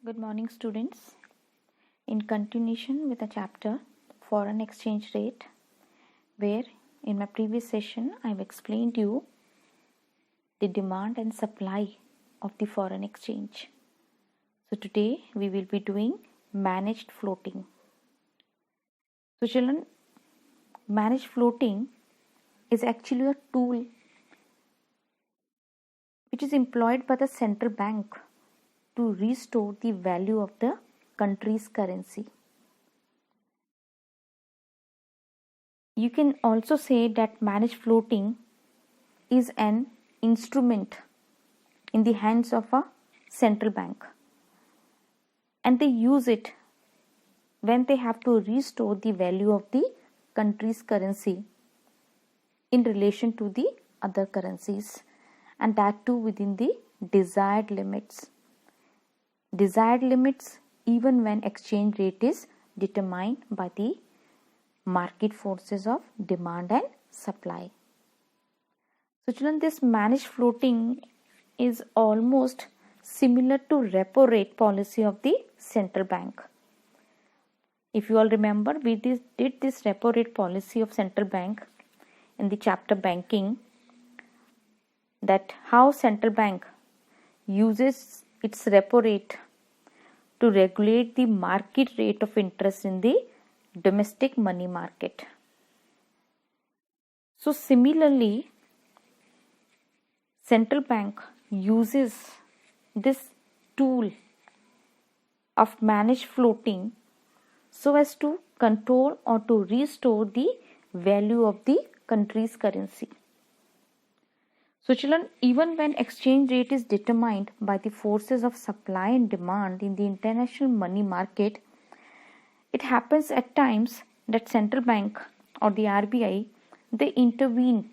Good morning, students. In continuation with the chapter Foreign Exchange Rate, where in my previous session I've explained you the demand and supply of the foreign exchange. So today we will be doing managed floating. So children, managed floating is actually a tool which is employed by the central bank to restore the value of the country's currency. You can also say that managed floating is an instrument in the hands of a central bank, and they use it when they have to restore the value of the country's currency in relation to the other currencies, and that too within the desired limits. Desired limits even when exchange rate is determined by the market forces of demand and supply. So children, this managed floating is almost similar to repo rate policy of the central bank. If you all remember, we did this repo rate policy of central bank in the chapter banking, that how central bank uses its repo rate to regulate the market rate of interest in the domestic money market. So similarly, central bank uses this tool of managed floating so as to control or to restore the value of the country's currency. So children, even when exchange rate is determined by the forces of supply and demand in the international money market, it happens at times that central bank or the RBI, they intervene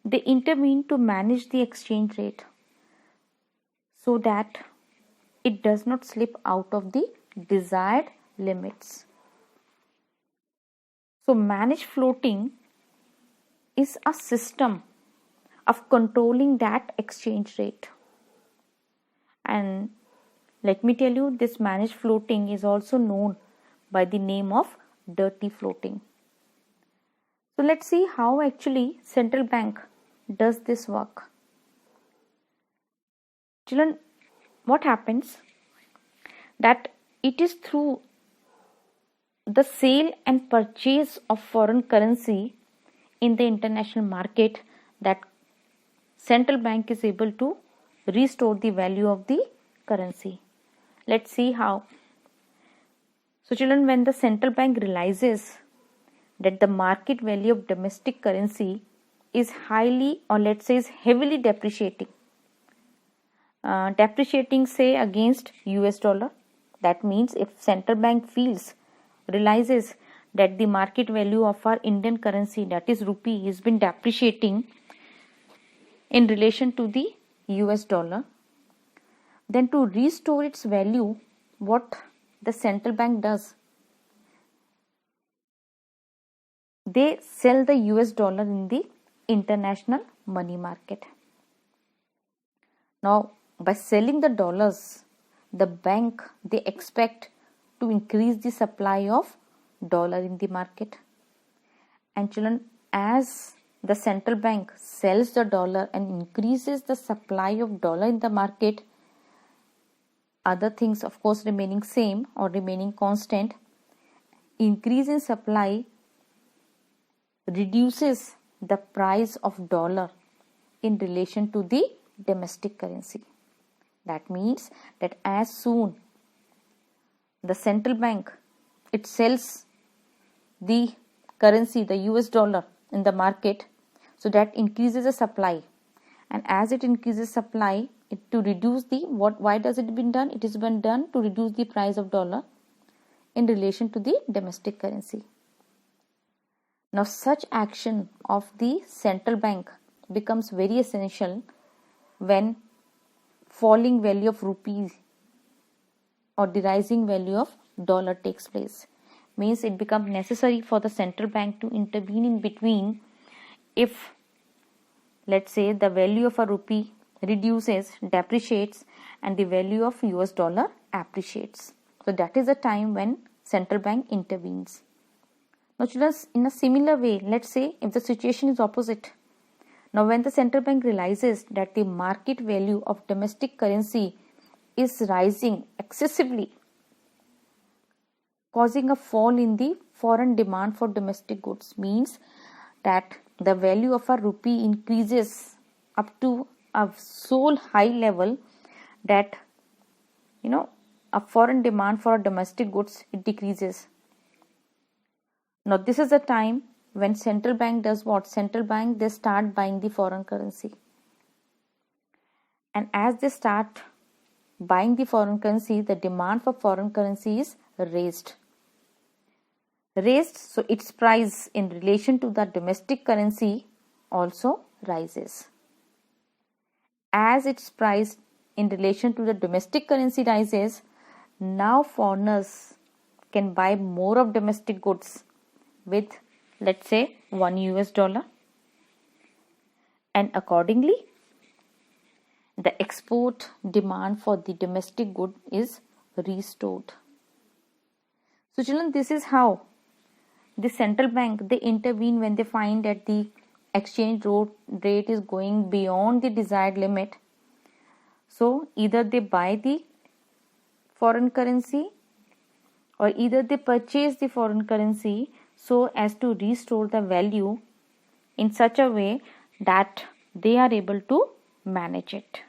to manage the exchange rate so that it does not slip out of the desired limits. So managed floating is a system of controlling that exchange rate. And let me tell you, this managed floating is also known by the name of dirty floating. So let's see how actually central bank does this work. Children, what happens that it is through the sale and purchase of foreign currency in the international market that central bank is able to restore the value of the currency. Let's see how. So children, when the central bank realizes that the market value of domestic currency is highly, or let's say is heavily depreciating say against US dollar, that means if central bank realizes that the market value of our Indian currency, that is rupee, has been depreciating in relation to the US dollar, then to restore its value, what the central bank does, they sell the US dollar in the international money market. Now, by selling the dollars, the bank, they expect to increase the supply of dollar in the market. And children, as the central bank sells the dollar and increases the supply of dollar in the market, other things of course remaining same or remaining constant, increase in supply reduces the price of dollar in relation to the domestic currency. That means that as soon the central bank, it sells the currency, the US dollar in the market, so that increases the supply, and as it increases supply, to reduce the why does it been done? It has been done to reduce the price of dollar in relation to the domestic currency. Now such action of the central bank becomes very essential when falling value of rupees or the rising value of dollar takes place. Means it becomes necessary for the central bank to intervene in between if, let's say, the value of a rupee reduces, depreciates, and the value of US dollar appreciates. So that is the time when central bank intervenes. Now children, in a similar way, let's say if the situation is opposite. Now when the central bank realizes that the market value of domestic currency is rising excessively, causing a fall in the foreign demand for domestic goods, means that the value of a rupee increases up to a so high level that a foreign demand for domestic goods, it decreases. Now this is the time when central bank does what? Central bank, they start buying the foreign currency, and as they start buying the foreign currency, the demand for foreign currency is raised, so its price in relation to the domestic currency also rises. As its price in relation to the domestic currency rises, now foreigners can buy more of domestic goods with, let's say, $1, and accordingly the export demand for the domestic good is restored. So children, this is how the central bank, they intervene when they find that the exchange rate is going beyond the desired limit. So either they buy the foreign currency or either they purchase the foreign currency so as to restore the value in such a way that they are able to manage it.